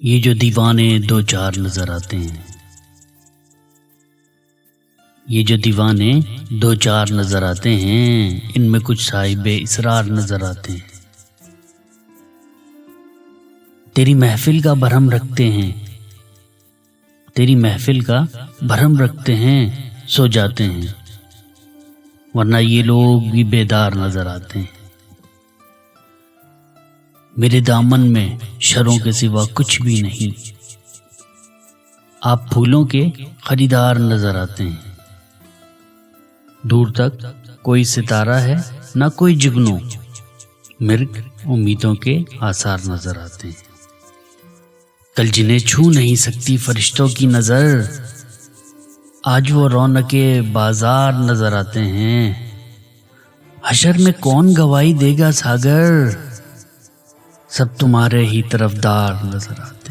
یہ جو دیوانے دو چار نظر آتے ہیں، یہ جو دیوانے دو چار نظر آتے ہیں، ان میں کچھ صاحب اسرار نظر آتے ہیں۔ تیری محفل کا بھرم رکھتے ہیں، تیری محفل کا بھرم رکھتے ہیں، سو جاتے ہیں، ورنہ یہ لوگ بھی بیدار نظر آتے ہیں۔ میرے دامن میں شروں کے سوا کچھ بھی نہیں، آپ پھولوں کے خریدار نظر آتے ہیں۔ دور تک کوئی ستارہ ہے نہ کوئی جگنو، مرگ امیدوں کے آثار نظر آتے ہیں۔ کل جنہیں چھو نہیں سکتی فرشتوں کی نظر، آج وہ رونق بازار نظر آتے ہیں۔ حشر میں کون گواہی دے گا ساگر، سب تمہارے ہی طرفدار نظر آتے ہیں۔